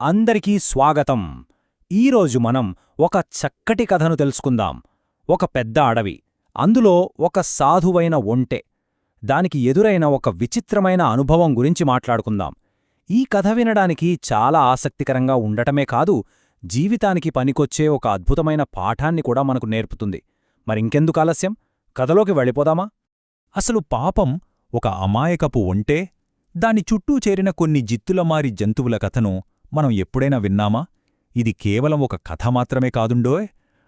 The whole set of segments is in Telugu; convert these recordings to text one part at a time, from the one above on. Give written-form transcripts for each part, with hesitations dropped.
అందరికీ స్వాగతం. ఈరోజు మనం ఒక చక్కటి కథను తెలుసుకుందాం. ఒక పెద్ద అడవి, అందులో ఒక సాధువైన ఒంటె. దానికి ఎదురైన ఒక విచిత్రమైన అనుభవం గురించి మాట్లాడుకుందాం. ఈ కథ వినడానికి చాలా ఆసక్తికరంగా ఉండటమే కాదు, జీవితానికి పనికొచ్చే ఒక అద్భుతమైన పాఠాన్ని కూడా మనకు నేర్పుతుంది. మరింకెందుకు ఆలస్యం, కథలోకి వెళ్ళిపోదామా? అసలు పాపం ఒక అమాయకపు ఒంటె, దాని చుట్టూ చేరిన కొన్ని జిత్తులమారి జంతువుల కథను మనం ఎప్పుడైనా విన్నామా? ఇది కేవలం ఒక కథ మాత్రమే కాదుండోయ్,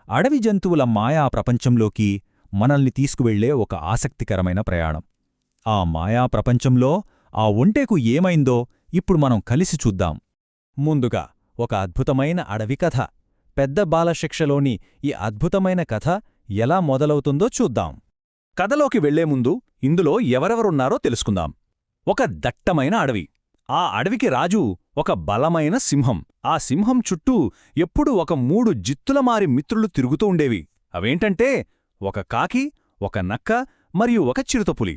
అడవి జంతువుల మాయా ప్రపంచంలోకి మనల్ని తీసుకువెళ్లే ఒక ఆసక్తికరమైన ప్రయాణం. ఆ మాయా ప్రపంచంలో ఆ ఒంటెకు ఏమైందో ఇప్పుడు మనం కలిసి చూద్దాం. ముందుగా ఒక అద్భుతమైన అడవి కథ. పెద్ద బాలశిక్షలోని ఈ అద్భుతమైన కథ ఎలా మొదలవుతుందో చూద్దాం. కథలోకి వెళ్లే ముందు ఇందులో ఎవరెవరున్నారో తెలుసుకుందాం. ఒక దట్టమైన అడవి. ఆ అడవికి రాజు ఒక బలమైన సింహం. ఆ సింహం చుట్టూ ఎప్పుడూ ఒక 3 జిత్తులమారి మిత్రులు తిరుగుతూ ఉండేవి. అవేంటంటే ఒక కాకి, ఒక నక్క మరియు ఒక చిరుతపులి.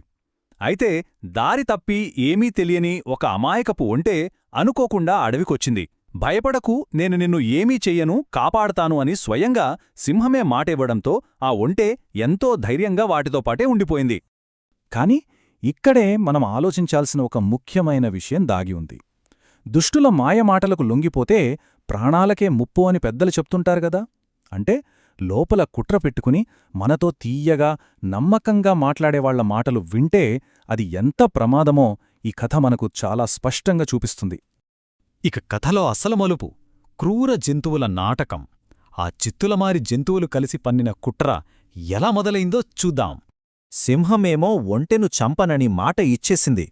అయితే దారి తప్పి ఏమీ తెలియని ఒక అమాయకపు ఒంటె అనుకోకుండా అడవికొచ్చింది. భయపడకు, నేను నిన్ను ఏమీ చెయ్యను, కాపాడతాను అని స్వయంగా సింహమే మాటివ్వడంతో ఆ ఒంటె ఎంతో ధైర్యంగా వాటితో పాటే ఉండిపోయింది. కాని ఇక్కడే మనం ఆలోచించాల్సిన ఒక ముఖ్యమైన విషయం దాగి ఉంది. దుష్టుల మాయమాటలకు లొంగిపోతే ప్రాణాలకే ముప్పు అని పెద్దలు చెప్తుంటారు గదా. అంటే లోపల కుట్ర పెట్టుకుని మనతో తీయగా, నమ్మకంగా మాట్లాడేవాళ్ల మాటలు వింటే అది ఎంత ప్రమాదమో ఈ కథ మనకు చాలా స్పష్టంగా చూపిస్తుంది. ఇక కథలో అసలు మలుపు క్రూర జంతువుల నాటకం. ఆ చిత్తులమారి జంతువులు కలిసి పన్నిన కుట్ర ఎలా మొదలైందో చూద్దాం. సింహమేమో ఒంటెను చంపనని మాట ఇచ్చేసింది.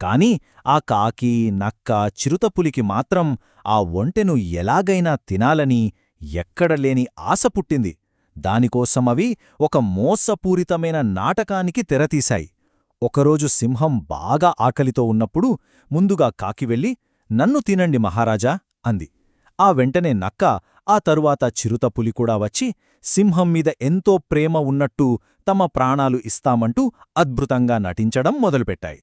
కాని ఆ కాకి, నక్క, చిరుతపులికి మాత్రం ఆ ఒంటెను ఎలాగైనా తినాలని ఎక్కడలేని ఆశ పుట్టింది. దానికోసం అవి ఒక మోసపూరితమైన నాటకానికి తెరతీశాయి. ఒకరోజు సింహం బాగా ఆకలితో ఉన్నప్పుడు ముందుగా కాకి వెళ్ళి, "నన్ను తినండి మహారాజా" అంది. ఆ వెంటనే నక్క, ఆ తరువాత చిరుతపులి కూడా వచ్చి సింహం మీద ఎంతో ప్రేమ ఉన్నట్టు తమ ప్రాణాలు ఇస్తామంటూ అద్భుతంగా నటించడం మొదలుపెట్టాయి.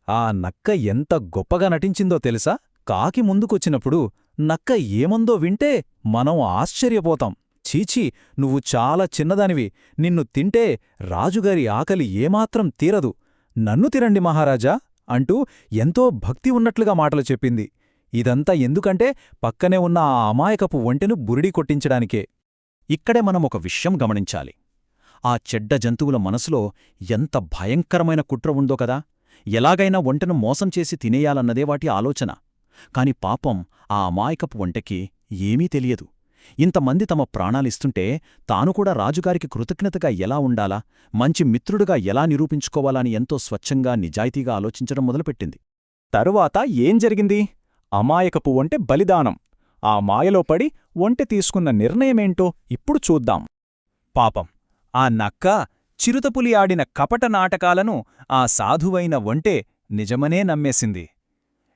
ఆ నక్క ఎంత గొప్పగా నటించిందో తెలుసా? కాకి ముందుకొచ్చినప్పుడు నక్క ఏమందో వింటే మనం ఆశ్చర్యపోతాం. "చీచీ, నువ్వు చాలా చిన్నదానివి, నిన్ను తింటే రాజుగారి ఆకలి ఏమాత్రం తీరదు, నన్ను తినండి మహారాజా" అంటూ ఎంతో భక్తి ఉన్నట్లుగా మాటలు చెప్పింది. ఇదంతా ఎందుకంటే పక్కనే ఉన్న ఆ అమాయకపు ఒంటెను బురిడి కొట్టించడానికే. ఇక్కడే మనం ఒక విషయం గమనించాలి. ఆ చెడ్డ జంతువుల మనసులో ఎంత భయంకరమైన కుట్ర ఉందో కదా. ఎలాగైనా ఒంటెను మోసం చేసి తినేయాలన్నదే వాటి ఆలోచన. కాని పాపం ఆ అమాయకపు ఒంటెకి ఏమీ తెలియదు. ఇంతమంది తమ ప్రాణాలిస్తుంటే తాను కూడా రాజుగారికి కృతజ్ఞతగా ఎలా ఉండాలా, మంచి మిత్రుడుగా ఎలా నిరూపించుకోవాలని ఎంతో స్వచ్ఛంగా, నిజాయితీగా ఆలోచించడం మొదలుపెట్టింది. తరువాత ఏం జరిగింది? అమాయకపు ఒంటె బలిదానం. ఆ మాయలో పడి ఒంటె తీసుకున్న నిర్ణయమేంటో ఇప్పుడు చూద్దాం. పాపం ఆ నక్క, చిరుతపులి ఆడిన కపట నాటకాలను ఆ సాధువైన ఒంటె నిజమనే నమ్మేసింది.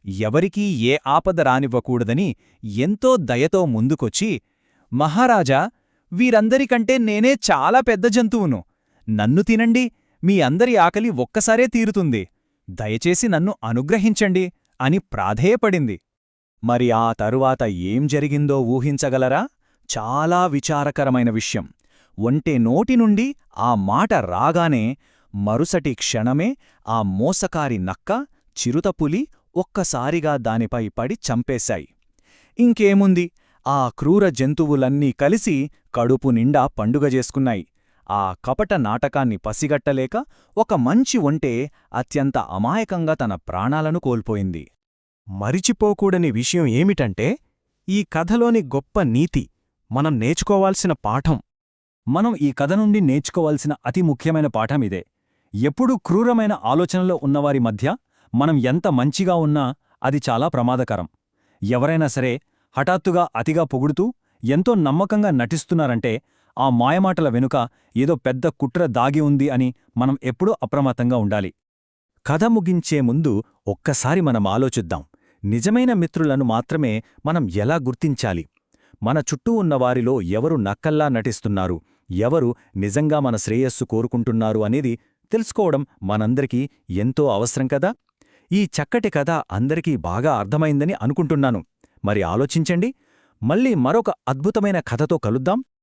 ఎవరికీ ఏ ఆపద రానివ్వకూడదని ఎంతో దయతో ముందుకొచ్చి, "మహారాజా, వీరందరికంటే నేనే చాలా పెద్ద జంతువును. నన్ను తినండి, మీ అందరి ఆకలి ఒక్కసారే తీరుతుంది. దయచేసి నన్ను అనుగ్రహించండి" అని ప్రాధేయపడింది. మరి ఆ తరువాత ఏం జరిగిందో ఊహించగలరా? చాలా విచారకరమైన విషయం. ఒంటె నోటి నుండి ఆ మాట రాగానే మరుసటి క్షణమే ఆ మోసకారి నక్క, చిరుతపులి ఒక్కసారిగా దానిపై పడి చంపేశాయి. ఇంకేముంది, ఆ క్రూర జంతువులన్నీ కలిసి కడుపు నిండా పండుగ చేసుకున్నాయి. ఆ కపట నాటకాన్ని పసిగట్టలేక ఒక మంచి ఒంటె అత్యంత అమాయకంగా తన ప్రాణాలను కోల్పోయింది. మరిచిపోకూడని విషయం ఏమిటంటే, ఈ కథలోని గొప్ప నీతి, మనం నేర్చుకోవాల్సిన పాఠం. మనం ఈ కథ నుండి నేర్చుకోవాల్సిన అతి ముఖ్యమైన పాఠమిదే. ఎప్పుడూ క్రూరమైన ఆలోచనలో ఉన్నవారి మధ్య మనం ఎంత మంచిగా ఉన్నా అది చాలా ప్రమాదకరం. ఎవరైనా సరే హఠాత్తుగా అతిగా పొగుడుతూ ఎంతో నమ్మకంగా నటిస్తున్నారంటే ఆ మాయమాటల వెనుక ఏదో పెద్ద కుట్ర దాగి ఉంది అని మనం ఎప్పుడూ అప్రమత్తంగా ఉండాలి. కథ ముగించే ముందు ఒక్కసారి మనం ఆలోచిద్దాం. నిజమైన మిత్రులను మాత్రమే మనం ఎలా గుర్తించాలి? మన చుట్టూ ఉన్నవారిలో ఎవరు నక్కల్లా నటిస్తున్నారు, ఎవరు నిజంగా మన శ్రేయస్సు కోరుకుంటున్నారు అనేది తెలుసుకోవడం మనందరికీ ఎంతో అవసరం కదా. ఈ చక్కటి కథ అందరికీ బాగా అర్థమైందని అనుకుంటున్నాను. మరి ఆలోచించండి. మళ్ళీ మరొక అద్భుతమైన కథతో కలుద్దాం.